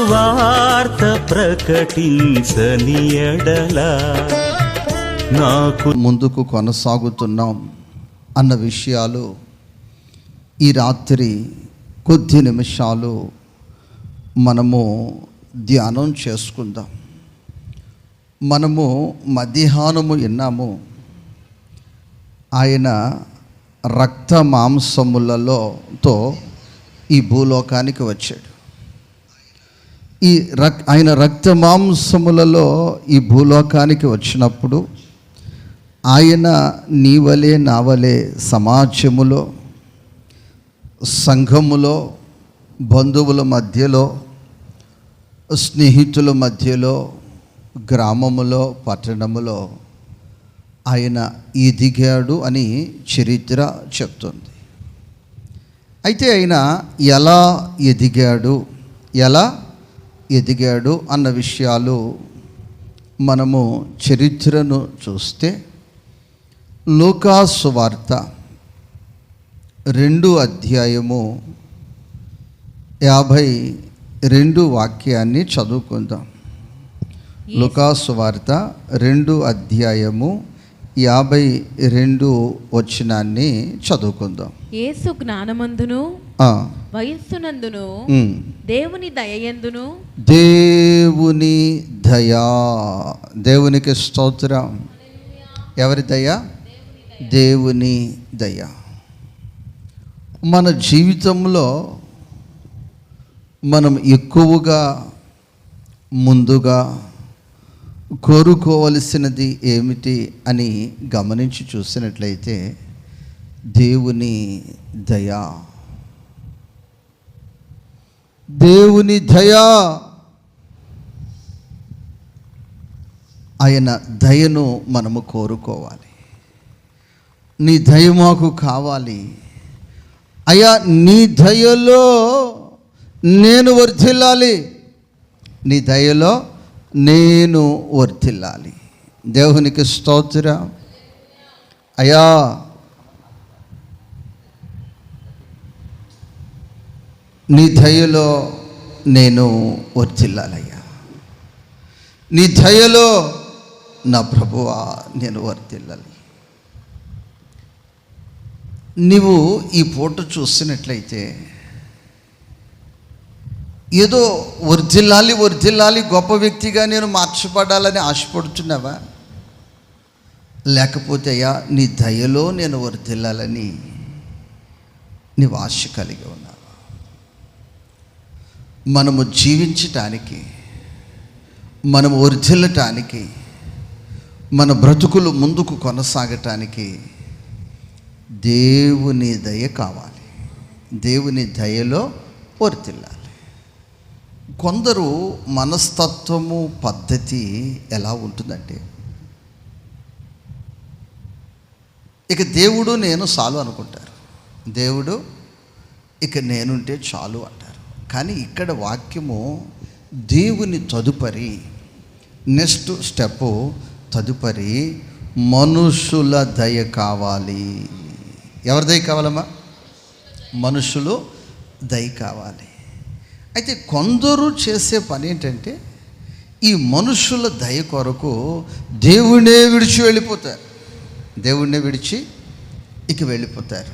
సువార్త ప్రకటించని ఎడల నాకు ముందుకు కొనసాగుతున్నాం అన్న విషయాలు ఈ రాత్రి కొద్ది నిమిషాలు మనము ధ్యానం చేసుకుందాం. మనము మధ్యాహ్నము విన్నాము, ఆయన రక్త మాంసములతో ఈ భూలోకానికి వచ్చాడు. ఆయన రక్త మాంసములలో ఈ భూలోకానికి వచ్చినప్పుడు ఆయన నీవలే నావలే సమాజములో, సంఘములో, బంధువుల మధ్యలో, స్నేహితుల మధ్యలో, గ్రామములో, పట్టణములో ఆయన ఎదిగాడు అని చరిత్ర చెప్తుంది. అయితే ఆయన ఎలా ఎదిగాడు అన్న విషయాలు మనము చరిత్రను చూస్తే లూకా సువార్త 2 అధ్యాయము 52 వాక్యాన్ని చదువుకుందాం. లూకా సువార్త 2 అధ్యాయము 52 వచనాన్ని చదువుకుందాం. యేసు జ్ఞానమందును వయస్సునందును దేవుని దయయందును, దేవుని దయా, దేవునికి స్తోత్రం. ఎవరి దయ? దేవుని దయ. మన జీవితంలో మనం ఎక్కువగా ముందుగా కోరుకోవలసినది ఏమిటి అని గమనించి చూసినట్లయితే దేవుని దయ. దేవుని దయ, ఆయన దయను మనము కోరుకోవాలి. నీ దయ మాకు కావాలి అయ్యా, నీ దయలో నేను వర్ధిల్లాలి, నీ దయలో నేను వర్ధిల్లాలి. దేవునికి స్తోత్రం. అయ్యా, నీ దయలో నేను వర్ధిల్లాలయ్యా, నీ దయలో నా ప్రభువా నేను వర్ధిల్లాలి. నీవు ఈ ఫోటో చూసినట్లయితే ఏదో వర్ధిల్లాలి గొప్ప వ్యక్తిగా నేను మార్చబడాలని ఆశపడుతున్నావా? లేకపోతే అయ్యా నీ దయలో నేను వర్ధిల్లాలని నీవు ఆశ కలిగి ఉన్నావా? మనము జీవించటానికి, మనము వర్ధిల్లటానికి, మన బ్రతుకులు ముందుకు కొనసాగటానికి దేవుని దయ కావాలి. దేవుని దయలో వర్ధిల్లాలి. కొందరు మనస్తత్వము, పద్ధతి ఎలా ఉంటుందంటే, ఇక దేవుడు నేను చాలు అనుకుంటారు, దేవుడు ఇక నేనుంటే చాలు అంటారు. కానీ ఇక్కడ వాక్యము దేవుని తదుపరి నెక్స్ట్ స్టెప్, తదుపరి మనుషుల దయ కావాలి. ఎవరి దయ కావాలమ్మా? మనుషులు దయ కావాలి. అయితే కొందరు చేసే పని ఏంటంటే, ఈ మనుషుల దయ కొరకు దేవుణ్ణే విడిచి వెళ్ళిపోతారు. దేవుణ్ణే విడిచి ఇక వెళ్ళిపోతారు.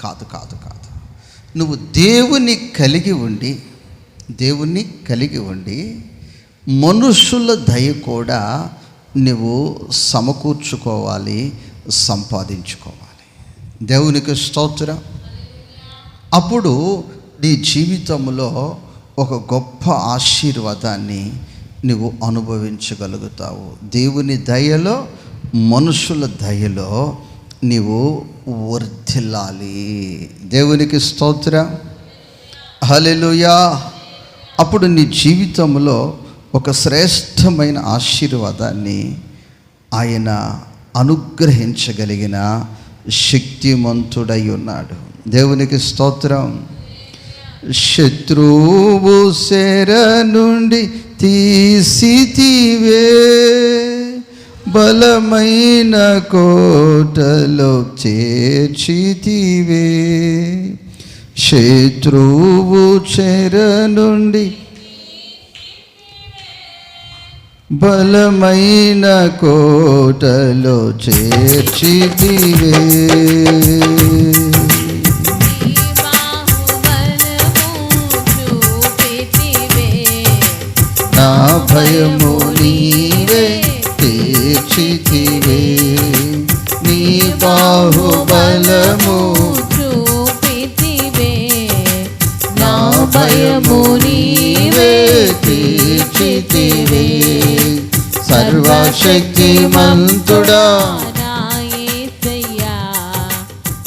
కాదు కాదు కాదు, నువ్వు దేవుని కలిగి ఉండి మనుషుల దయ కూడా నువ్వు సమకూర్చుకోవాలి, సంపాదించుకోవాలి. దేవునికి స్తోత్రం. అప్పుడు నీ జీవితంలో ఒక గొప్ప ఆశీర్వాదాన్ని నువ్వు అనుభవించగలుగుతావు. దేవుని దయలో, మనుషుల దయలో నీవు వర్ధిల్లాలి. దేవునికి స్తోత్రం. హల్లెలూయా. అప్పుడు నీ జీవితంలో ఒక శ్రేష్టమైన ఆశీర్వాదాన్ని ఆయన అనుగ్రహించగలిగిన శక్తిమంతుడై ఉన్నాడు. దేవునికి స్తోత్రం. శత్రువు శర నుండి తీసితివే, బలమైన కోటలో చేర్చితివే. శత్రువు చెర నుండి బలమైన కోటలో చేర్చితివే. నా భయము నీవే తీర్చితివే. నీ బాహుబలము చూపితివే. నా భయము నీవే తీర్చితివే. సర్వశక్తిమంతుడా నా యేసయ్యా,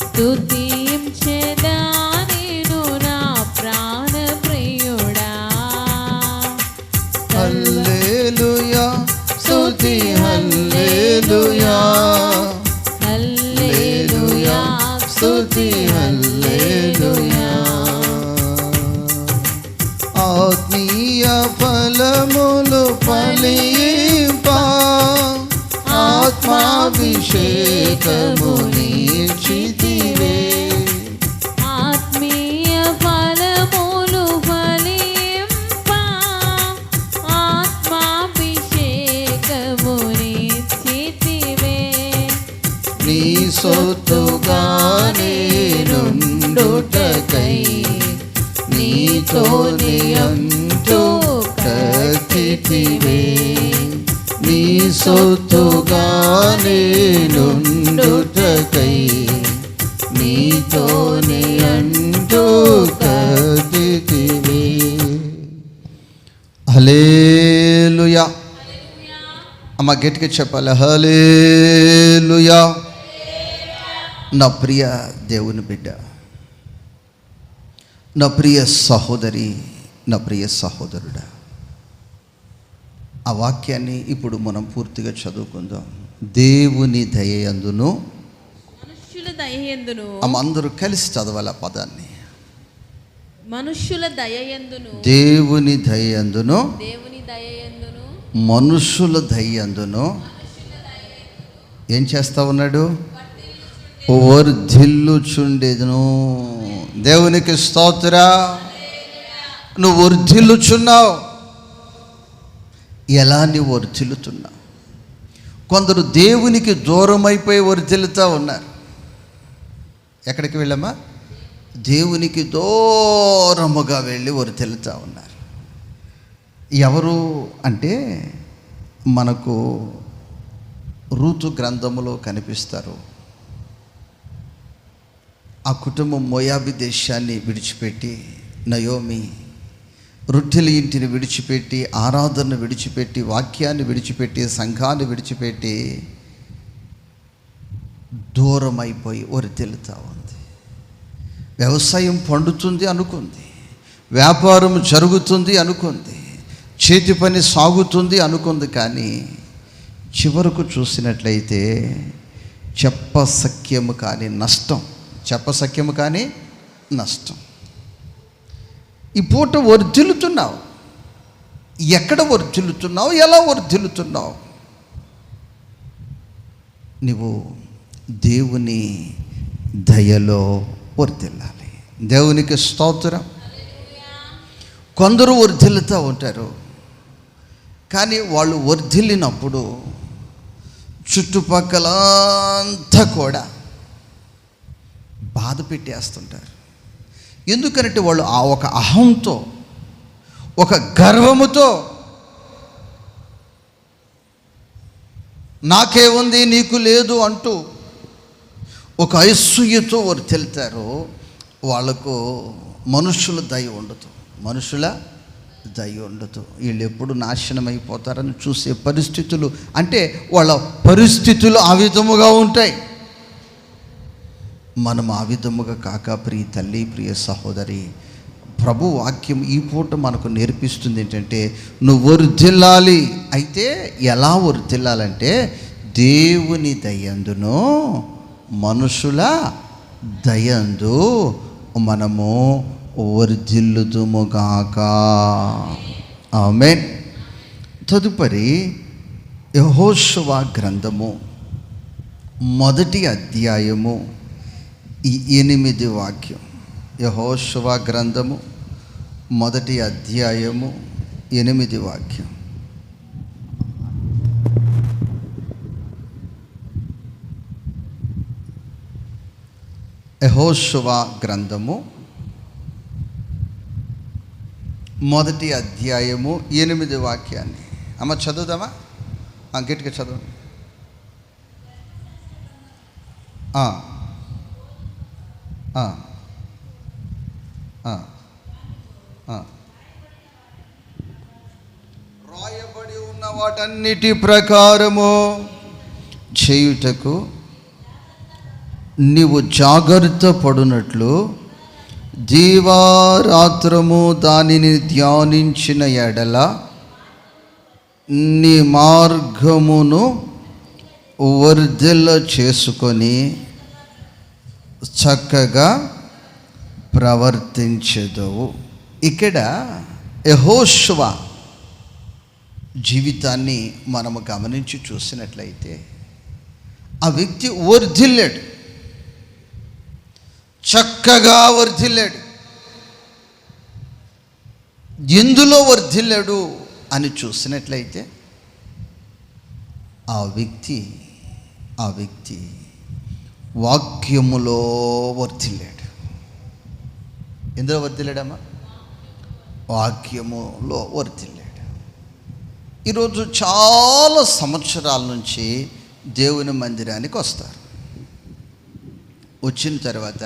స్తుతించెదా నిన్ను నా ప్రాణప్రియుడా. హల్లెలూయా స్తుతి హల్లెలూయా హల్లెలూయా స్తుతి హల్లెలూయా. ఆత్మీయ ఫలములు ఫలింప ఆత్మాభిషేకము నీర్చితివే. ఆత్మీయ ఫలములు ఫలింప ఆత్మాభిషేకము నీర్చితివే. నీ సొత్తుగా నేనుండుటకై నీతోని అంటూ కట్టితివే. నీ సొత్తుగా నేనుండుటకై నీతోని అంటూ కట్టితివే. హల్లెలూయా. అమ్మ గట్టిగా చెప్పాలి, హల్లెలూయా. నా ప్రియ దేవుని బిడ్డ, నా ప్రియ సహోదరి, నా ప్రియ సహోదరుడా, ఆ వాక్యాన్ని ఇప్పుడు మనం పూర్తిగా చదువుకుందాం. దేవుని దయయందును, మనుష్యుల దయయందును, అందరూ కలిసి చదవాలి ఆ పదాన్ని. మనుష్యుల దయయందును, దేవుని దయయందును, దేవుని దయయందును, మనుషుల దయయందును ఏం చేస్తా ఉన్నాడు? వర్ధిల్లుచుండెను. దేవునికి స్తోత్ర. నువ్వు వర్ధిల్లుచున్నావు. ఎలా నువ్వు వర్ధిల్లుతున్నావు? కొందరు దేవునికి దూరం అయిపోయి వర్ధిల్లుతూ ఉన్నారు. ఎక్కడికి వెళ్ళామా? దేవునికి దూరముగా వెళ్ళి వర్ధిల్లుతూ ఉన్నారు. ఎవరు అంటే మనకు రూతు గ్రంథములో కనిపిస్తారు. ఆ కుటుంబం మోయాబు దేశాన్ని విడిచిపెట్టి, నయోమి రొట్టెల ఇంటిని విడిచిపెట్టి, ఆరాధనను విడిచిపెట్టి, వాక్యాన్ని విడిచిపెట్టి, సంఘాన్ని విడిచిపెట్టి దూరం అయిపోయి వర్ధిల్లుతూ ఉంది. వ్యవసాయం పండుతుంది అనుకుంది, వ్యాపారం జరుగుతుంది అనుకుంది, చేతి పని సాగుతుంది అనుకుంది. కానీ చివరకు చూసినట్లయితే చెప్పసఖ్యము కానీ నష్టం, చెప్పసఖ్యము కానీ నష్టం. ఈ పూట వర్ధిల్లుతున్నావు. ఎక్కడ వర్ధిల్లుతున్నావు? ఎలా వర్ధిల్లుతున్నావు? నువ్వు దేవుని దయలో వర్ధిల్లాలి. దేవునికి స్తోత్రం. కొందరు వర్ధిల్లుతూ ఉంటారు, కానీ వాళ్ళు వర్ధిల్లినప్పుడు చుట్టుపక్కలంతా కూడా బాధ పెట్టేస్తుంటారు. ఎందుకంటే వాళ్ళు ఆ ఒక అహంతో, ఒక గర్వముతో, నాకే ఉంది నీకు లేదు అంటూ ఒక అసూయతో వర్ధిల్లుతారు. వాళ్లకు మనుషుల దయ ఉండదు, మనుషుల దయ ఉండదు. వీళ్ళు ఎప్పుడు నాశనం అయిపోతారని చూసే పరిస్థితులు, అంటే వాళ్ళ పరిస్థితులు ఆ విధముగా ఉంటాయి. మనం ఆ విధముగా కాక ప్రియ తల్లి, ప్రియ సహోదరి, ప్రభు వాక్యం ఈ పూట మనకు నేర్పిస్తుంది ఏంటంటే నువ్వు వర్ధిల్లాలి. అయితే ఎలా వర్ధిల్లాలంటే దేవుని దయందును మనుషుల దయందు మనము వర్ధిల్లుదుముగాక. ఆమేన్. తదుపరి యెహోషువ గ్రంథము 1వ అధ్యాయము 8వ వాక్యం. యెహోషువ గ్రంథము 1వ అధ్యాయము 8వ వాక్యం. యెహోషువ గ్రంథము 1వ అధ్యాయము 8వ వాక్యాన్ని అమ్మ చదువుదామా? గట్టిగా చదువు. రాయబడి ఉన్న వాటన్నిటి ప్రకారము చేయుటకు నీవు జాగ్రత్త పడునట్లు దీవారాత్రము దానిని ధ్యానించిన ఎడల నీ మార్గమును వర్ధిల్ల చేసుకొని చక్కగా ప్రవర్తించెదవు. ఇక్కడ యెహోషువ జీవితాన్ని మనము గమనించి చూసినట్లయితే ఆ వ్యక్తి వర్ధిల్లాడు, చక్కగా వర్ధిల్లాడు. ఎందులో వర్ధిల్లాడు అని చూసినట్లయితే ఆ వ్యక్తి వాక్యములో వర్ధిల్లాడు. ఎందులో వర్ధిల్లాడమ్మా? వాక్యములో వర్ధిల్లాడు. ఈరోజు చాలా సంవత్సరాల నుంచి దేవుని మందిరానికి వస్తారు. వచ్చిన తర్వాత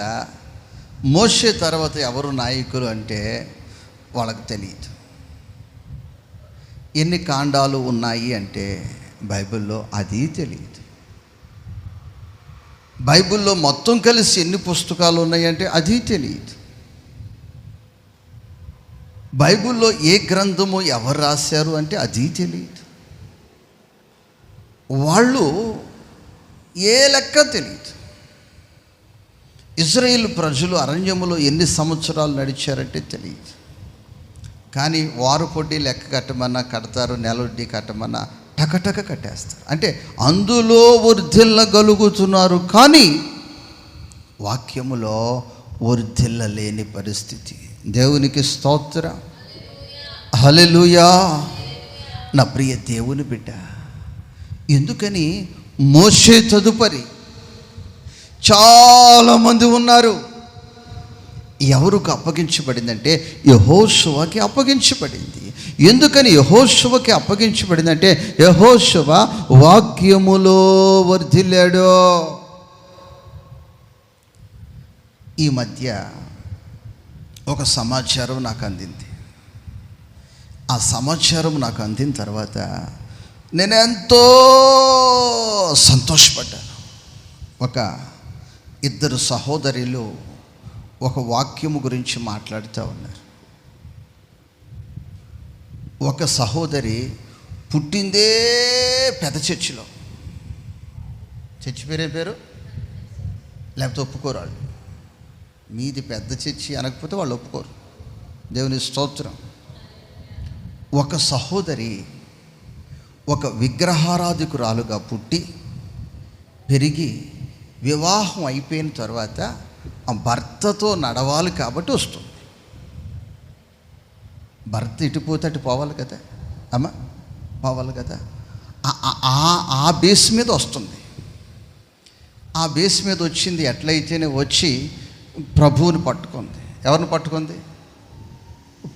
మోషే తర్వాత ఎవరు నాయకులు అంటే వాళ్ళకి తెలియదు. ఎన్ని కాండాలు ఉన్నాయి అంటే బైబిల్లో అది తెలియదు. బైబిల్లో మొత్తం కలిసి ఎన్ని పుస్తకాలు ఉన్నాయంటే అది తెలియదు. బైబిల్లో ఏ గ్రంథము ఎవరు రాశారు అంటే అది తెలియదు. వాళ్ళు ఏ లెక్క తెలియదు. ఇజ్రాయేల్ ప్రజలు అరణ్యములో ఎన్ని సంవత్సరాలు నడిచారంటే తెలియదు. కానీ వారు పొడ్డి లెక్క కట్టమన్నా కడతారు, నెలొడ్డి కట్టమన్నా టకటక కట్టేస్తారు. అంటే అందులో వర్ధిల్లగలుగుతున్నారు, కానీ వాక్యములో వర్ధిల్లలేని పరిస్థితి. దేవునికి స్తోత్రం, హల్లెలూయా. నా ప్రియ దేవుని బిడ్డ, ఎందుకని మోషే తదుపరి చాలామంది ఉన్నారు. ఎవరికి అప్పగించబడిందంటే యెహోషువకి అప్పగించబడింది. ఎందుకని యెహోషువకి అప్పగించబడిందంటే యెహోషువ వాక్యములో వర్ధిల్లాడు. ఈ మధ్య ఒక సమాచారం నాకు అందింది. ఆ సమాచారం నాకు అందిన తర్వాత నేను ఎంతో సంతోషపడ్డాను. ఒక ఇద్దరు సహోదరులు ఒక వాక్యము గురించి మాట్లాడుతూ ఉన్నారు. ఒక సహోదరి పుట్టిందే పెద్ద చర్చిలో. చర్చి పేరు లేకపోతే ఒప్పుకోరు వాళ్ళు. మీది పెద్ద చర్చి అనకపోతే వాళ్ళు ఒప్పుకోరు. దేవుని స్తోత్రం. ఒక సహోదరి ఒక విగ్రహారాధికురాలుగా పుట్టి పెరిగి వివాహం అయిపోయిన తర్వాత ఆ భర్తతో నడవాలి కాబట్టి వస్తుంది. భర్త ఇటుపోతే అటు పోవాలి కదా అమ్మ, పోవాలి కదా. ఆ బేస్ మీద వస్తుంది. ఆ బేస్ మీద వచ్చింది. ఎట్లయితేనే వచ్చి ప్రభువుని పట్టుకుంది. ఎవరిని పట్టుకుంది?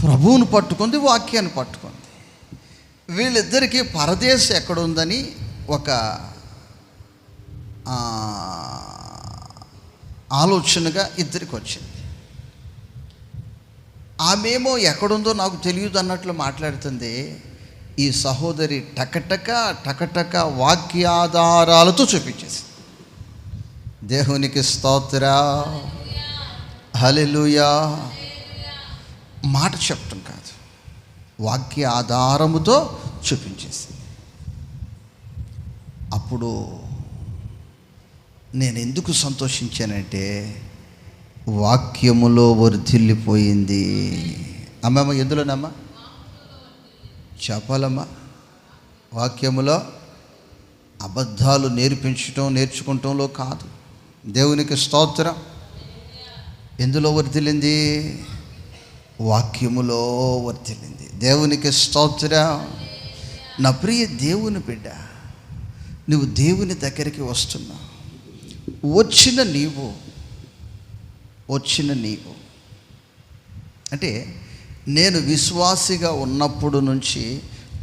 ప్రభువుని పట్టుకుంది, వాక్యాన్ని పట్టుకుంది. వీళ్ళిద్దరికీ పరదేశం ఎక్కడుందని ఒక ఆలోచనగా ఇద్దరికి వచ్చింది. ఆమెమో ఎక్కడుందో నాకు తెలియదు అన్నట్లు మాట్లాడుతుంది. ఈ సహోదరి టకటక వాక్యాధారాలతో చూపించేసి. దేవునికి స్తోత్రం, హల్లెలూయా. మాట చెప్పటం కాదు, వాక్య ఆధారముతో చూపించేసింది. అప్పుడు నేను ఎందుకు సంతోషించానంటే వాక్యములో వర్ధిల్లిపోయింది. అమ్మమ్మ ఎందులోనమ్మా? చెప్పాలమ్మా. వాక్యములో అబద్ధాలు నేర్చుకుంటంలో కాదు. దేవునికి స్తోత్రం. ఎందులో వర్ధిల్లింది? వాక్యములో వర్ధిల్లింది. దేవునికి స్తోత్రం. నా ప్రియ దేవుని బిడ్డ, నువ్వు దేవుని దగ్గరికి వస్తున్నావు. వచ్చిన నీవు వచ్చిన నీవు. అంటే నేను విశ్వాసిగా ఉన్నప్పుడు నుంచి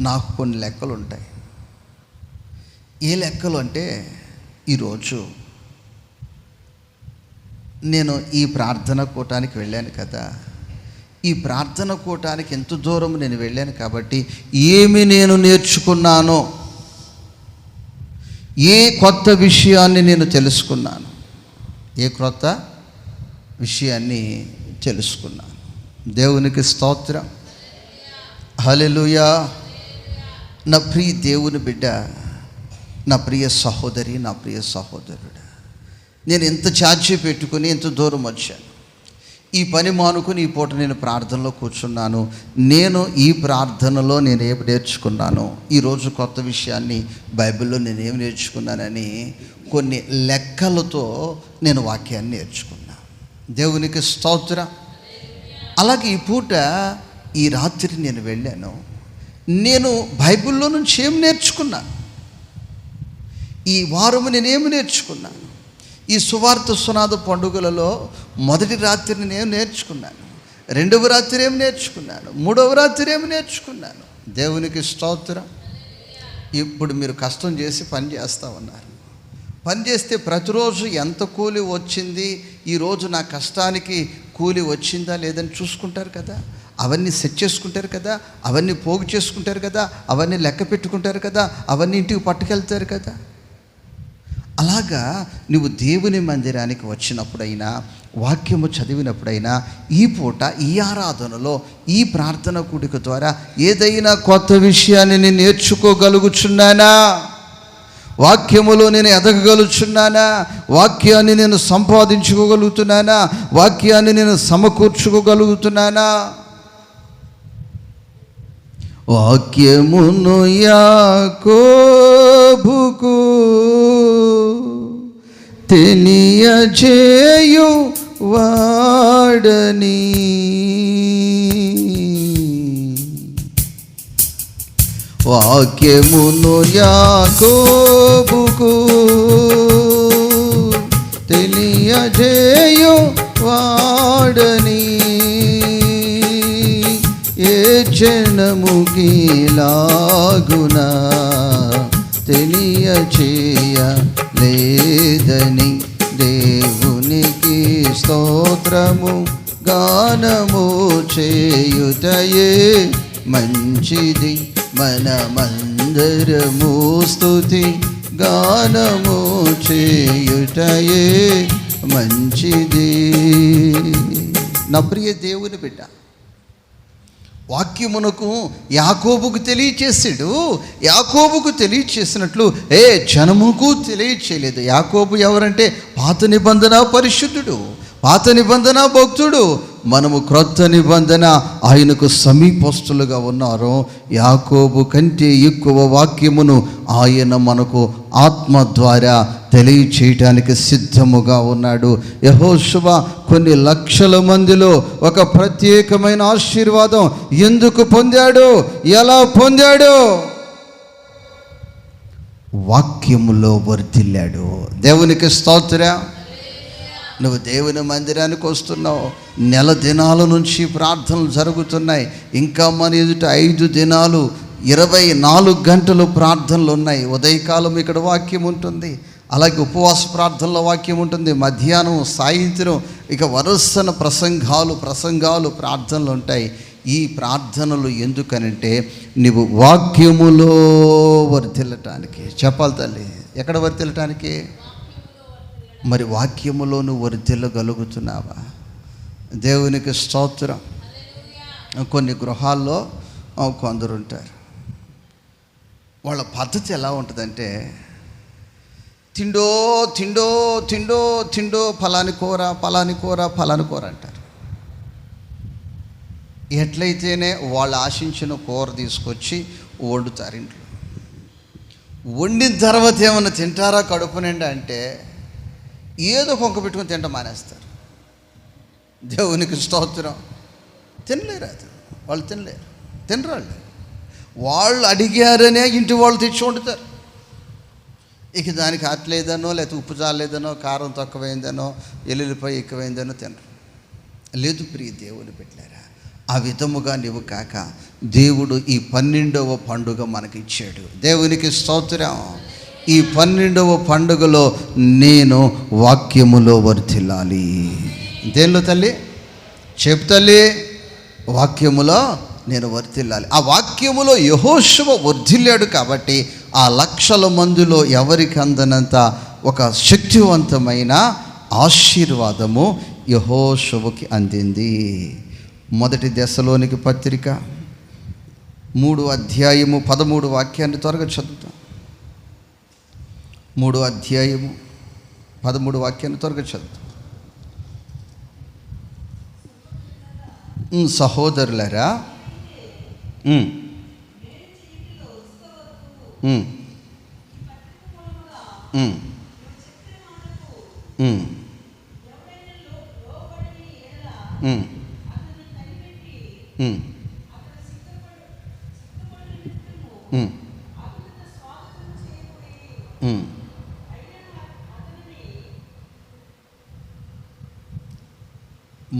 నాకు కొన్ని లెక్కలు ఉంటాయి. ఏ లెక్కలు అంటే, ఈరోజు నేను ఈ ప్రార్థన కూటానికి వెళ్ళాను కదా, ఈ ప్రార్థన కూటానికి ఎంత దూరం నేను వెళ్ళాను కాబట్టి ఏమి నేను నేర్చుకున్నానో, ఏ కొత్త విషయాన్ని నేను తెలుసుకున్నాను, ఏ కొత్త విషయాన్ని తెలుసుకున్నాను. దేవునికి స్తోత్రం, హల్లెలూయా. నా ప్రియ దేవుని బిడ్డ, నా ప్రియ సహోదరి, నా ప్రియ సహోదరుడు, నేను ఎంత ఛార్జీ పెట్టుకుని ఎంత దూరం వచ్చాను. ఈ పని మానుకుని ఈ పూట నేను ప్రార్థనలో కూర్చున్నాను. నేను ఈ ప్రార్థనలో నేనేమి నేర్చుకున్నాను, ఈరోజు కొత్త విషయాన్ని బైబిల్లో నేనేమి నేర్చుకున్నానని కొన్ని లెక్కలతో నేను వాక్యాన్ని నేర్చుకున్నాను. దేవునికి స్తోత్రం. అలాగే ఈ పూట, ఈ రాత్రి నేను వెళ్ళాను. నేను బైబిల్లో నుంచి ఏం నేర్చుకున్నాను, ఈ వారము నేనేమి నేర్చుకున్నాను, ఈ సువార్త సునాద పండుగలలో మొదటి రాత్రి నేను నేర్చుకున్నాను, రెండవ రాత్రి ఏమి నేర్చుకున్నాను, మూడవ రాత్రి ఏమి నేర్చుకున్నాను. దేవునికి స్తోత్రం. ఇప్పుడు మీరు కష్టం చేసి పని చేస్తూ ఉన్నారు. పని చేస్తే ప్రతిరోజు ఎంత కూలి వచ్చింది, ఈరోజు నా కష్టానికి కూలి వచ్చిందా లేదని చూసుకుంటారు కదా, అవన్నీ సెట్ చేసుకుంటారు కదా, అవన్నీ పోగు చేసుకుంటారు కదా, అవన్నీ లెక్క పెట్టుకుంటారు కదా, అవన్నీ ఇంటికి పట్టుకెళ్తారు కదా. అలాగా నువ్వు దేవుని మందిరానికి వచ్చినప్పుడైనా, వాక్యము చదివినప్పుడైనా, ఈ పూట ఈ ఆరాధనలో ఈ ప్రార్థన కూడిక ద్వారా ఏదైనా కొత్త విషయాన్ని నేను నేర్చుకోగలుగుచున్నానా, వాక్యములో నేను ఎదగగలుగుచున్నానా, వాక్యాన్ని నేను సంపాదించుకోగలుగుతున్నానా, వాక్యాన్ని నేను సమకూర్చుకోగలుగుతున్నానా. వాక్యమును యాకోబుకు తెలియజేయు వాడని, వాక్యమును యాకోబుకు తెలియజేయు వాడని, ఏ జనముగిలాగునా తెలియచేయ లేదని, దేవునికి స్తోత్రము గానము చేయుటయే మంచిది, మనమందరము స్తుతి గానము చేయుటయే మంచిది. నా ప్రియ దేవుని బిడ్డ, వాక్యమునకు యాకోబుకు తెలియచేసాడు. యాకోబుకు తెలియచేసినట్లు జనముకు తెలియచేయలేదు. యాకోబు ఎవరంటే పాత నిబంధన పరిశుద్ధుడు, పాత నిబంధన భక్తుడు. మనము క్రొత్త నిబంధన ఆయనకు సమీపస్తులుగా ఉన్నారు. యాకోబు కంటే ఎక్కువ వాక్యమును ఆయన మనకు ఆత్మ ద్వారా తెలియచేయటానికి సిద్ధముగా ఉన్నాడు. యెహోషువ కొన్ని లక్షల మందిలో ఒక ప్రత్యేకమైన ఆశీర్వాదం ఎందుకు పొందాడు, ఎలా పొందాడు? వాక్యములో వర్ధిల్లాడు. దేవునికి స్తోత్రం. నువ్వు దేవుని మందిరానికి వస్తున్నావు, నెల దినాల నుంచి ప్రార్థనలు జరుగుతున్నాయి. ఇంకా మన ఎదుట 5 దినాలు 24 గంటలు ప్రార్థనలు ఉన్నాయి. ఉదయకాలం ఇక్కడ వాక్యం ఉంటుంది, అలాగే ఉపవాస ప్రార్థనలో వాక్యం ఉంటుంది, మధ్యాహ్నం సాయంత్రం ఇక వరుసన ప్రసంగాలు ప్రార్థనలు ఉంటాయి. ఈ ప్రార్థనలు ఎందుకనంటే నువ్వు వాక్యములో వర్ధిల్లటానికి. చెప్పాలి తల్లి, ఎక్కడ వర్ధిల్లటానికి? మరి వాక్యములో నువ్వు వర్ధిల్లగలుగుతున్నావా? దేవునికి స్తోత్రం. కొన్ని గృహాల్లో కొందరు ఉంటారు, వాళ్ళ పద్ధతి ఎలా ఉంటుందంటే తిండో తిండో తిండో తిండో ఫలాని కూర అంటారు. ఎట్లయితేనే వాళ్ళు ఆశించిన కూర తీసుకొచ్చి వండుతారు ఇంట్లో. వండిన తర్వాత ఏమన్నా తింటారా కడుపు నిండా అంటే ఏదో కొంక పెట్టుకొని తింట మానేస్తారు. దేవునికి స్తోత్రం. తినలేరు, అది వాళ్ళు తినరు. వాళ్ళు అడిగారనే ఇంటి వాళ్ళు తెచ్చి వండుతారు. ఇక దానికి అట్లేదనో, లేకపోతే ఉప్పు చాలేదనో, కారం తక్కువైందనో, ఎల్లుల్లిపాయ ఎక్కువైందనో తినరు. లేదు ప్రియ దేవుని బిడ్డలారా, ఆ విధముగా నీవు కాక దేవుడు ఈ 12వ పండుగ మనకిచ్చాడు. దేవునికి స్తోత్రం. ఈ 12వ పండుగలో నేను వాక్యములో వర్ధిల్లాలి. దేనిలో తల్లి? చెప్పు తల్లి. వాక్యములో నేను వర్ధిల్లాలి. ఆ వాక్యములో యెహోషువ వర్ధిల్లాడు కాబట్టి ఆ లక్షల మందిలో ఎవరికి అందనంత ఒక శక్తివంతమైన ఆశీర్వాదము యెహోషువకి అందింది. 1 దెస్సలోనికి పత్రిక 3 అధ్యాయము 13 వాక్యాన్ని త్వరగా చదువుతాం. 3 అధ్యాయము 13 వాక్యాన్ని త్వరగా చదువుతాం. సహోదరులారా,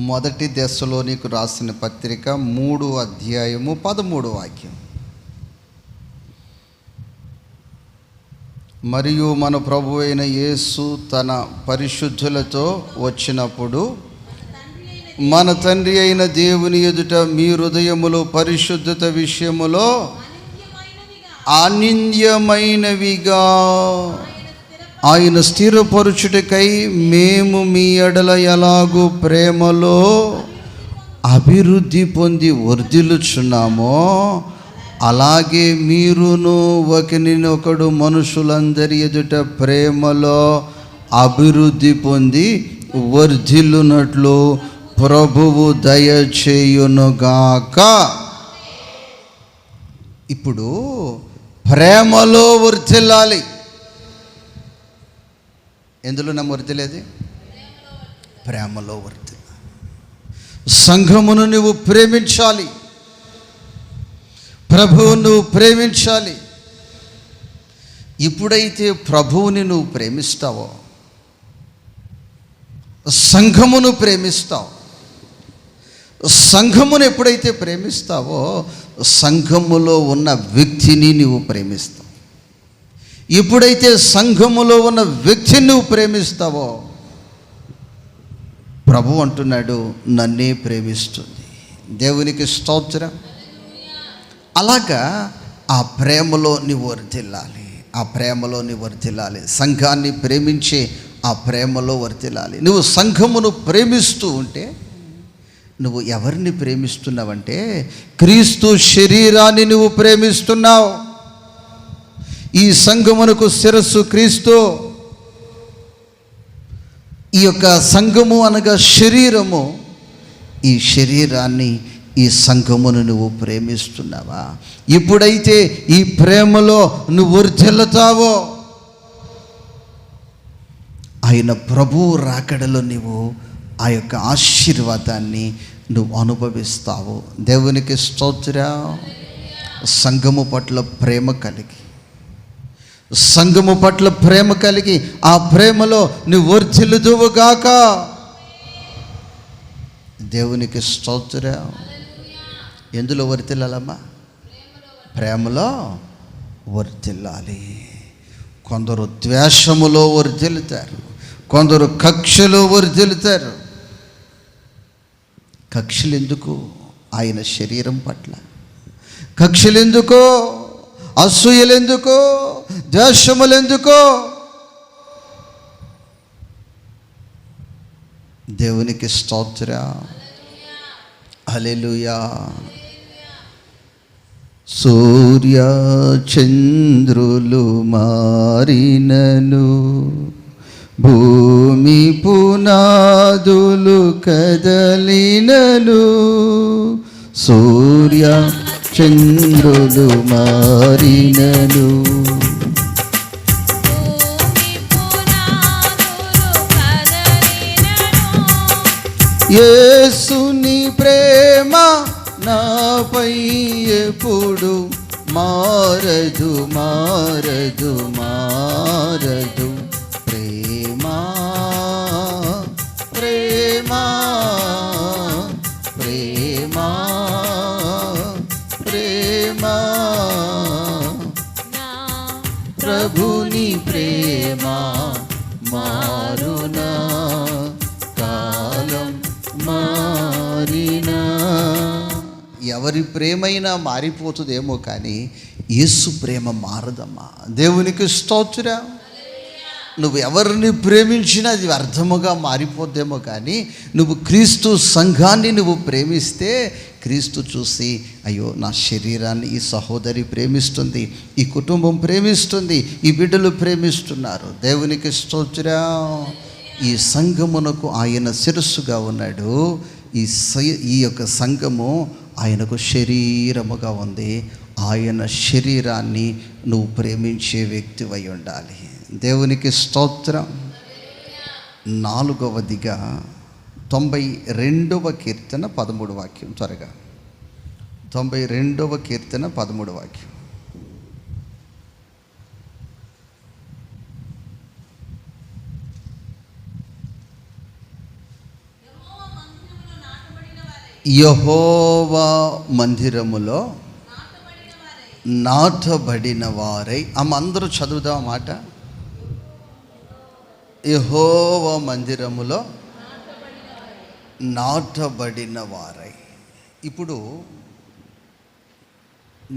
మొదటి దెస్సలోనికి రాసిన పత్రిక 3 అధ్యాయము 13 వాక్యం. మరియు మన ప్రభు అయిన యేసు తన పరిశుద్ధులతో వచ్చినప్పుడు మన తండ్రి అయిన దేవుని ఎదుట మీ హృదయములో పరిశుద్ధత విషయములో అనింద్యమైనవిగా ఆయన స్థిరపరుచుటకై మేము మీ ఎడల ఎలాగూ ప్రేమలో అభివృద్ధి పొంది వర్ధిల్లుచున్నామో అలాగే మీరును ఒకరినొకడు మనుషులందరి ఎదుట ప్రేమలో అభివృద్ధి పొంది వర్ధిల్లునట్లు ప్రభువు దయచేయునుగాక. ఇప్పుడు ప్రేమలో వర్ధిల్లాలి. ఎందులో నమ్మ వర్ధిల్లేది? ప్రేమలో వర్ధిల్లాలి. సంఘమును నువ్వు ప్రేమించాలి, ప్రభువు నువ్వు ప్రేమించాలి. ఎప్పుడైతే ప్రభువుని నువ్వు ప్రేమిస్తావో, సంఘమును ప్రేమిస్తావు. సంఘమును ఎప్పుడైతే ప్రేమిస్తావో సంఘములో ఉన్న వ్యక్తిని నువ్వు ప్రేమిస్తావు. ఎప్పుడైతే సంఘములో ఉన్న వ్యక్తిని నువ్వు ప్రేమిస్తావో ప్రభు అంటున్నాడు, నన్నే ప్రేమిస్తుంది. దేవునికి స్తోత్రం. అలాగా ఆ ప్రేమలో నీవు వర్ధిల్లాలి. ఆ ప్రేమలో నీవు వర్ధిల్లాలి. సంఘాన్ని ప్రేమించే ఆ ప్రేమలో వర్ధిల్లాలి. నువ్వు సంఘమును ప్రేమిస్తూ ఉంటే నువ్వు ఎవరిని ప్రేమిస్తున్నావంటే క్రీస్తు శరీరాన్ని నువ్వు ప్రేమిస్తున్నావు. ఈ సంఘమునకు శిరస్సు క్రీస్తు. ఈ యొక్క సంఘము అనగా శరీరము. ఈ శరీరాన్ని, ఈ సంఘమును నువ్వు ప్రేమిస్తున్నావా? ఎప్పుడైతే ఈ ప్రేమలో నువ్వు వర్ధిల్లుతావో ఆయన ప్రభువు రాకడలో నువ్వు ఆ యొక్క ఆశీర్వాదాన్ని నువ్వు అనుభవిస్తావు. దేవునికి స్తోత్రం. సంఘము పట్ల ప్రేమ కలిగి, సంఘము పట్ల ప్రేమ కలిగి ఆ ప్రేమలో నువ్వు వర్ధిల్లుదువుగాక. దేవునికి స్తోత్రం. ఎందులో వర్ధిల్లాలమ్మా? ప్రేమలో వర్ధిల్లాలి. కొందరు ద్వేషములో వర్ధిల్లుతారు, కొందరు కక్షలో వర్ధిల్లుతారు. కక్షలు ఎందుకు? ఆయన శరీరం పట్ల కక్షలు ఎందుకో, అసూయలు ఎందుకో, ద్వేషములు ఎందుకో? దేవునికి స్తోత్రం. హల్లెలూయా. సూర్య చంద్రులు మారినను, భూమి పునాదులు కదలినను, సూర్య చంద్రులు మారినను, యేసుని ప్రేమ నాపై ఎప్పుడు మారదు, మారదు, మారదు. ప్రేమ, ప్రేమ, ఎవరి ప్రేమైనా మారిపోతుందేమో కానీ యేసు ప్రేమ మారదమ్మా. దేవునికి స్తోత్రం. నువ్వు ఎవరిని ప్రేమించినా అది వ్యర్థముగా మారిపోద్దేమో కానీ నువ్వు క్రీస్తు సంఘాన్ని నువ్వు ప్రేమిస్తే క్రీస్తు చూసి అయ్యో నా శరీరాన్ని ఈ సహోదరి ప్రేమిస్తుంది, ఈ కుటుంబం ప్రేమిస్తుంది, ఈ బిడ్డలు ప్రేమిస్తున్నారు. దేవునికి స్తోత్రం. ఈ సంఘమునకు ఆయన శిరస్సుగా ఉన్నాడు. ఈ యొక్క సంఘము ఆయనకు శరీరముగా ఉంది. ఆయన శరీరాన్ని నువ్వు ప్రేమించే వ్యక్తివై ఉండాలి. దేవునికి స్తోత్రం. 4వదిగా 92వ కీర్తన 13 వాక్యం. త్వరగా 92వ కీర్తన 13 వాక్యం. యెహోవా మందిరములో నాటబడిన వారై. అందరూ చదువుదాం మాట. యెహోవా మందిరములో నాటబడిన వారై. ఇప్పుడు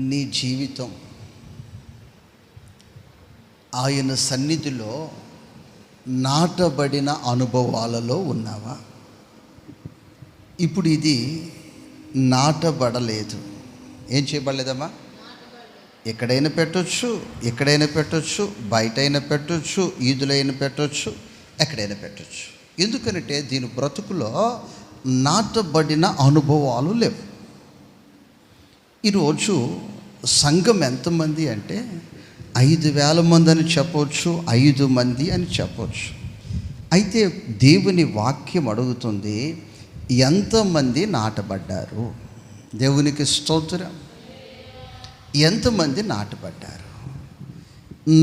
నీ జీవితం ఆయన సన్నిధిలో నాటబడిన అనుభవాలలో ఉన్నావా? ఇప్పుడు ఇది నాటబడలేదు. ఏం చేయబడలేదమ్మా? ఎక్కడైనా పెట్టొచ్చు, ఎక్కడైనా పెట్టొచ్చు, బయటైనా పెట్టొచ్చు, ఈదులైనా పెట్టొచ్చు, ఎక్కడైనా పెట్టొచ్చు. ఎందుకంటే దీని బ్రతుకులో నాటబడిన అనుభవాలు లేవు. ఈరోజు సంఘం ఎంతమంది అంటే 5,000 మంది అని చెప్పవచ్చు, 5 మంది అని చెప్పవచ్చు. అయితే దేవుని వాక్యం అడుగుతుంది, ఎంతమంది నాటబడ్డారు? దేవునికి స్తోత్రం. ఎంతమంది నాటబడ్డారు?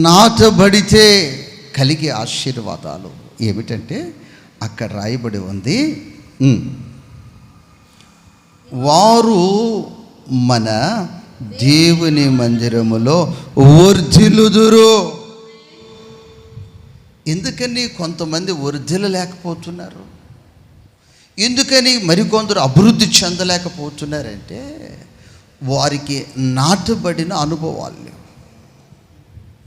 నాటబడితే కలిగే ఆశీర్వాదాలు ఏమిటంటే అక్కడ రాయబడి ఉంది, వారు మన దేవుని మందిరములో వర్ధిల్లుదురు. ఎందుకని కొంతమంది వర్ధిల్లలేకపోతున్నారు? ఎందుకని మరికొందరు అభివృద్ధి చెందలేకపోతున్నారంటే వారికి నాటబడిన అనుభవాలు లేవు.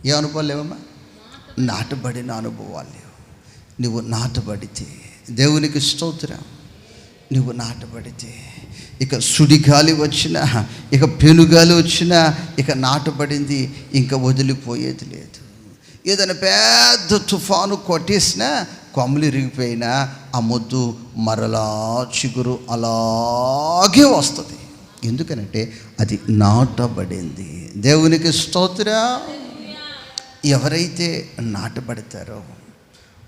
ఏ అనుభవాలు లేవమ్మా? నాటబడిన అనుభవాలు లేవు. నువ్వు నాటబడితే, దేవునికి స్తోత్రం, నువ్వు నాటబడితే ఇక సుడిగాలి వచ్చినా, ఇక పెనుగాలి వచ్చినా, ఇక నాటబడింది ఇంకా వదిలిపోయేది లేదు. ఏదైనా పెద్ద తుఫాను కొట్టేసినా, కొమ్మలు ఇరిగిపోయినా ఆ మొద్దు మరలా చిగురు అలాగే వస్తుంది. ఎందుకనంటే అది నాటబడింది. దేవునికి స్తోత్రం. ఎవరైతే నాటబడతారో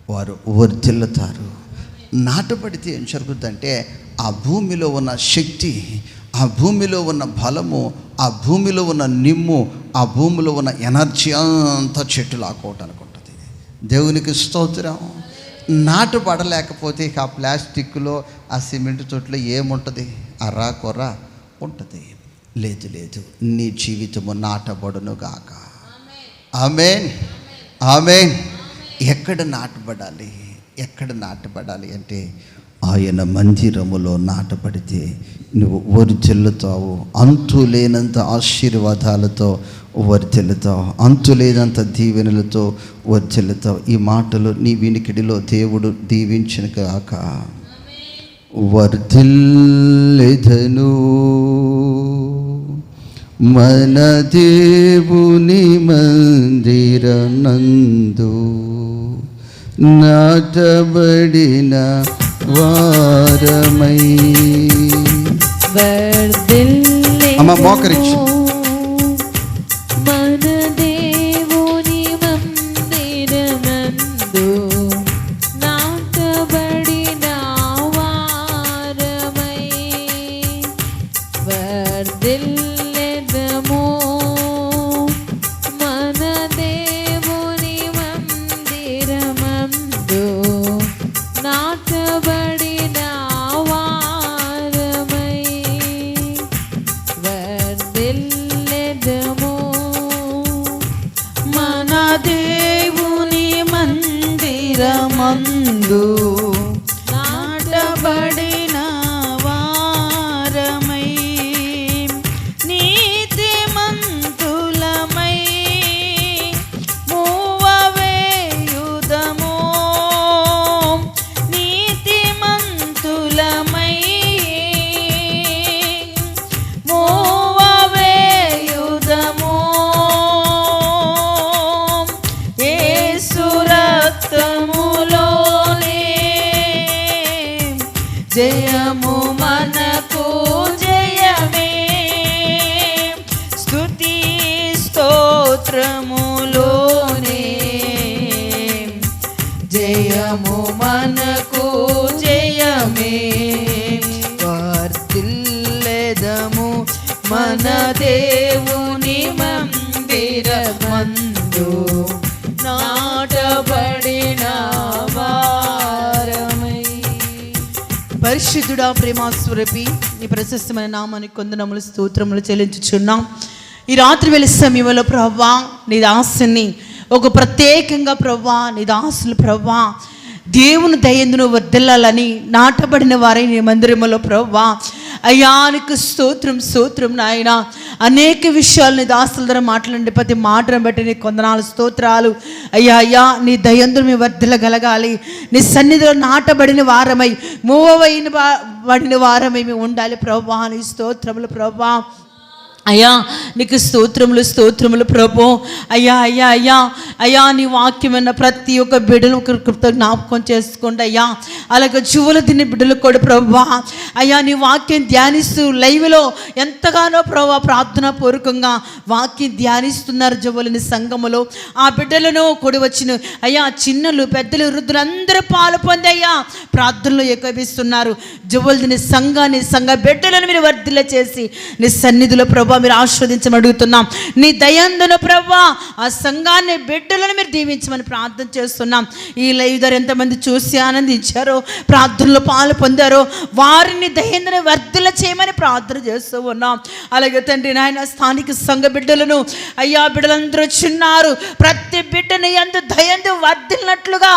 వారు వర్ధిల్లుతారు. నాటబడితే ఏం జరుగుతుందంటే ఆ భూమిలో ఉన్న శక్తి, ఆ భూమిలో ఉన్న బలము, ఆ భూమిలో ఉన్న నిమ్ము, ఆ భూమిలో ఉన్న ఎనర్జీ అంతా చెట్టు లాక్కోవటానికి ఉంటుంది. దేవునికి స్తోత్రం. నాటబడలేకపోతే ఇక ఆ ప్లాస్టిక్లో, ఆ సిమెంట్ తొట్లో ఏముంటుంది? అర్రా కొర్ర ఉంటుంది. లేదు లేదు, నీ జీవితము నాటబడును గాక. ఆమేన్, ఆమేన్. ఎక్కడ నాటబడాలి? ఎక్కడ నాటబడాలి అంటే ఆయన మందిరములో నాటబడితే నువ్వు వర్ధిల్లుతావు. అంతు లేనంత ఆశీర్వాదాలతో వర్ధిల్లుతావు, అంతు లేనంత దీవెనలతో వర్ధిల్లుతావు. ఈ మాటలు నీ వినికిడిలో దేవుడు దీవించిన గాక. వర్ధిల్లెదను మన దేవుని మందిరనందు నాటబడిన వారమై. అమ్మ మోకరించి మన దేవుని మందిరమందు నాటబడిన వారమై వర్ధిల్లెదము. మన దేవుని మందిరమందు నాటబడిన వారమై వర్ధిల్లెదము. మన దేవుని మందిరమందు నాటబడిన వారమై మన దేవుని మందిరమందు నాటబడిన వారమై. పరిశుద్ధుడా, ప్రేమాస్వరూపి, నీ ప్రశస్తమైన నామానికి కొందనములు స్తోత్రములు చెల్లించుచున్నాం. ఈ రాత్రి వేళ సమయంలో ప్రభువా, నీ దాసుని ఒక ప్రత్యేకంగా ప్రభువా, నీ దాసులు ప్రభువా దేవుని దయందును వర్ధిల్లాలని నాటబడిన వారై నీ మందిరములో ప్రభువా, అయ్యా నీకు స్తోత్రం స్తోత్రం నాయన. అనేక విషయాలు నీ దాసుల ద్వారా మాట్లాడండి, ప్రతి మాటను బట్టి నీ కొందనాలు స్తోత్రాలు అయ్యా. అయ్యా నీ దయందును మేము వర్ధిల్లగలగాలి, నీ సన్నిధిలో నాటబడిన వారమై బడిన వారమై మేము ఉండాలి ప్రభువా. నీ స్తోత్రములు ప్రభువా. అయ్యా నీకు స్తోత్రములు స్తోత్రములు ప్రభు. అయ్యా అయ్యా అయ్యా అయ్యా నీ వాక్యమైన ప్రతి ఒక్క బిడ్డలు కృపతో జ్ఞాపకం చేసుకోండి అయ్యా. అలాగే జువులు తిని బిడ్డలు కూడా ప్రభు అయ్యా నీ వాక్యం ధ్యానిస్తూ లైవ్లో ఎంతగానో ప్రభు ప్రార్థనా పూర్వకంగా వాక్యం ధ్యానిస్తున్నారు జువులని సంఘములో. ఆ బిడ్డలను కూడి వచ్చిన అయ్యా చిన్నలు పెద్దలు వృద్ధులు అందరూ పాలు పొంది అయ్యా ప్రార్థనలో ఏకీభవిస్తున్నారు. జువులు తిని సంఘాన్ని సంఘ బిడ్డలను మీరు వర్ధిల్ల చేసి నీ సన్నిధిలో ప్రభు మీరు ఆస్వాదించమని అడుగుతున్నాం. నీ దయందును ప్రభువా ఆ సంఘాన్ని బిడ్డలను మీరు దీవించమని ప్రార్థన చేస్తున్నాం. ఈ లైవ్ ద్వారా ఎంతమంది చూసి ఆనందించారో, ప్రార్థనలో పాలు పొందారో వారిని దయందును వర్ధిల్ల చేయమని ప్రార్థన చేస్తూ ఉన్నాం. అలాగే తండ్రి నాయన స్థానిక సంఘ బిడ్డలను అయ్యా బిడ్డలందరూ చిన్నారు, ప్రతి బిడ్డని ఎందు దయందు వర్ధిల్లినట్లుగా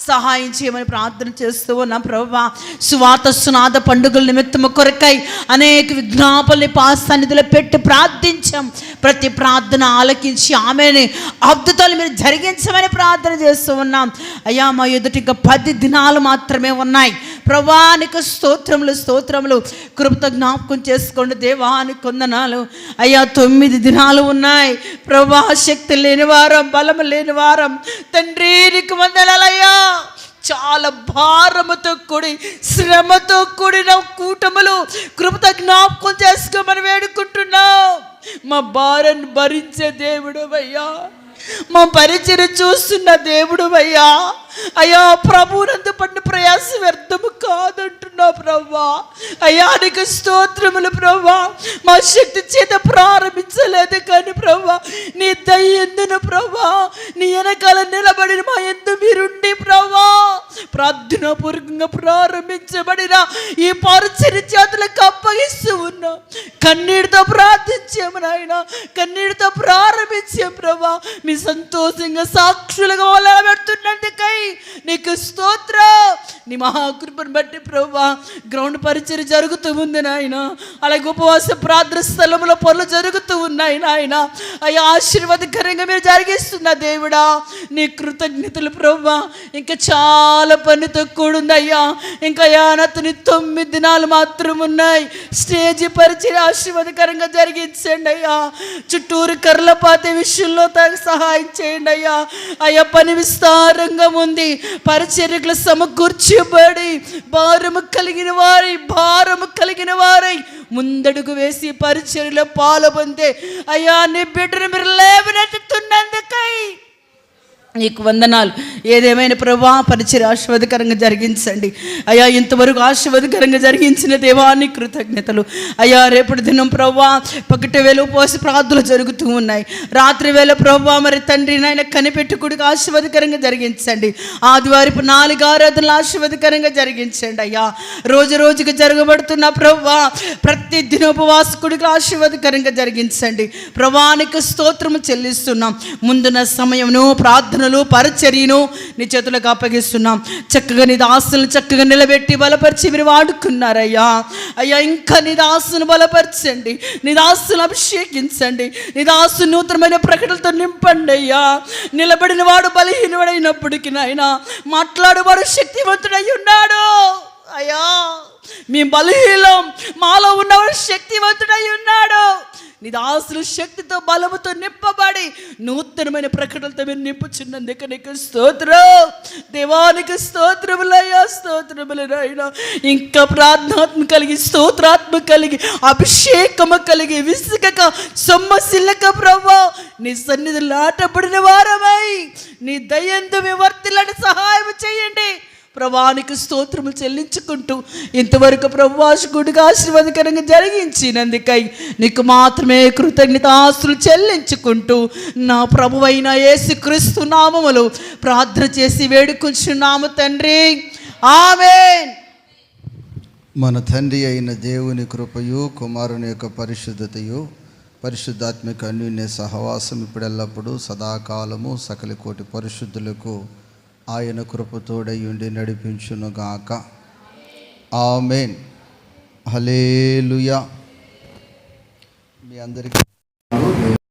సహాయం చేయమని ప్రార్థన చేస్తూ ఉన్నాం ప్రభువా. సువాత సునాద పండుగల నిమిత్తము కొరకై అనేక విజ్ఞాపనలు పాసన్నిధిలో పెట్టి ప్రార్థించాం. ప్రతి ప్రార్థన ఆలకించి ఆమెని అద్భుతాలు మీరు జరిగించమని ప్రార్థన చేస్తూ ఉన్నాం అయ్యా. మా ఎదుటి ఇంకా 10 దినాలు మాత్రమే ఉన్నాయి ప్రభువా. నీకు స్తోత్రములు స్తోత్రములు. కృపతో జ్ఞాపకం చేసుకోండి దేవానికి వందనాలు అయ్యా. 9 దినాలు ఉన్నాయి ప్రభువా. శక్తి లేని వారం, బలము లేని వారం తండ్రి నీకు వందనాలయ్యా. చాలా భారముతో కూడి శ్రమతో కూడిన కూటములు కృపతో జ్ఞాపకం చేసుకోమని వేడుకుంటున్నాం. మా భారాన్ని భరించే దేవుడు అయ్యా, మా పరిచయం చూస్తున్న దేవుడు అయ్యా. అయ్యా ప్రభువునందు పడిన ప్రయాస వ్యర్థము కాదంటున్నా ప్రభా. అయ్యా నీకు స్తోత్రములు ప్రభా. మా శక్తి చేత ప్రారంభించలేదు కానీ ప్రభా నీ దయ ఎందును ప్రభా, నీ వెనకాల నిలబడిన మా ఎందు మీరుండి ప్రభా ప్రార్థన పూర్వకంగా ప్రారంభించబడిన ఈ పరిచర్య చేతులకు అప్పగిస్తూ ఉన్నాం. కన్నీటితో ప్రార్థించాము నాయన, కన్నీటితో ప్రారంభించాం ప్రభా. మీ సంతోషంగా సాక్షులుగా నిలబెడుతున్నందుకై నీకు స్తోత్రం. నీ మహాకృపను బట్టి ప్రభువా గ్రౌండ్ పరిచర్య జరుగుతూ ఉంది నాయన. అలాగే ఉపవాస ప్రార్థన స్థలంలో పనులు జరుగుతూ ఉన్నాయి నాయన. అయ్యా ఆశీర్వాదకరంగా మీరు జరిగిస్తున్న దేవుడా నీ కృతజ్ఞతలు ప్రభువా. ఇంకా చాలా పనితో కూడుంది అయ్యా. ఇంకా యానతని 9 దినాలు మాత్రం ఉన్నాయి. స్టేజ్ పరిచర్య ఆశీర్వాదకరంగా జరిగించండి అయ్యా. చుట్టూరు కర్రలపాతే విషయంలో సహాయం చేయండి అయ్యా. అయ్యా పని విస్తారంగా ఉంది, పరిచర్యకులు సమకూర్చబడి భారము కలిగిన వారై ముందడుగు వేసి పరిచర్యలో పాల్గొందే అయ్యా నీ బిడ్డను మీరు లేవనెత్తుతున్నందుకై నీకు వందనాలు. ఏదేమైనా ప్రభా పరిచర్య ఆశీర్వాదకరంగా జరిగించండి అయ్యా. ఇంతవరకు ఆశీర్వాదకరంగా జరిగించిన దేవానికి కృతజ్ఞతలు అయ్యా. రేపటి దినం ప్రభా పగటి వేళ ఉపవాస ప్రార్థనలు జరుగుతూ ఉన్నాయి. రాత్రి వేళ ప్రభా మరి తండ్రి నాయన కనిపెట్టుకుడికి ఆశీర్వాదకరంగా జరిగించండి. ఆదివారపు 4 ఆరాధనలు ఆశీర్వాదకరంగా జరిగించండి అయ్యా. రోజు రోజుకి జరగబడుతున్న ప్రభా ప్రతి దిన ఉపవాసకుడికి ఆశీర్వాదకరంగా జరిగించండి ప్రభానికి స్తోత్రము చెల్లిస్తున్నాం. ముందున్న సమయమును ప్రార్థన పరిచర్యను నీ చేతులకు అప్పగిస్తున్నాం. చక్కగా నీ దాసులను చక్కగా నిలబెట్టి బలపరిచి మీరు వాడుకున్నారయ్యా. అయ్యా ఇంకా నీ దాసును బలపరచండి, నీ దాసును అభిషేకించండి, నీ దాసు నూతనమైన ప్రకటనలతో నింపండి అయ్యా. నిలబడిన వాడు బలహీనమైనప్పటికీ నాయన మాట్లాడేవాడు శక్తివంతుడై ఉన్నాడు అయ్యా. మీ బలహీనం మాలో ఉన్నవాడు శక్తివంతుడై ఉన్నాడు. నీ దాసులు శక్తితో బలముతో నింపబడి నూతనమైన ప్రకటనలతో మీరు నింపుచున్నందుకు నీకు స్తోత్రం దేవానికి స్తోత్రములయ్యా. స్తోత్రములైనా ఇంకా ప్రార్థనాత్మ కలిగి స్తోత్రాత్మ కలిగి అభిషేకము కలిగి విసుగక సొమ్మసిల్లక ప్రభా నీ సన్నిధిలో నాటబడిన వారమై నీ దయందు వర్తిల్లని సహాయం చేయండి ప్రభానికి స్తోత్రములు చెల్లించుకుంటూ ఇంతవరకు ప్రభా గుడిగా ఆశీర్వాదకరంగా జరిగించినందుకై నీకు మాత్రమే కృతజ్ఞతాస్తులు చెల్లించుకుంటూ నా ప్రభువైన యేసుక్రీస్తు నామములో ప్రార్థన చేసి వేడుకుంటున్నాము తండ్రి, ఆమేన్. మన తండ్రి అయిన దేవుని కృపయు, కుమారుని యొక్క పరిశుద్ధతయు, పరిశుద్ధాత్మిక అన్యోన్య సహవాసం ఇప్పుడెల్లప్పుడు సదాకాలము సకల కోటి పరిశుద్ధులకు ఆయన కృపతోడై ఉండి నడిపించునుగాక. ఆమేన్. హల్లెలూయా. మీ అందరికీ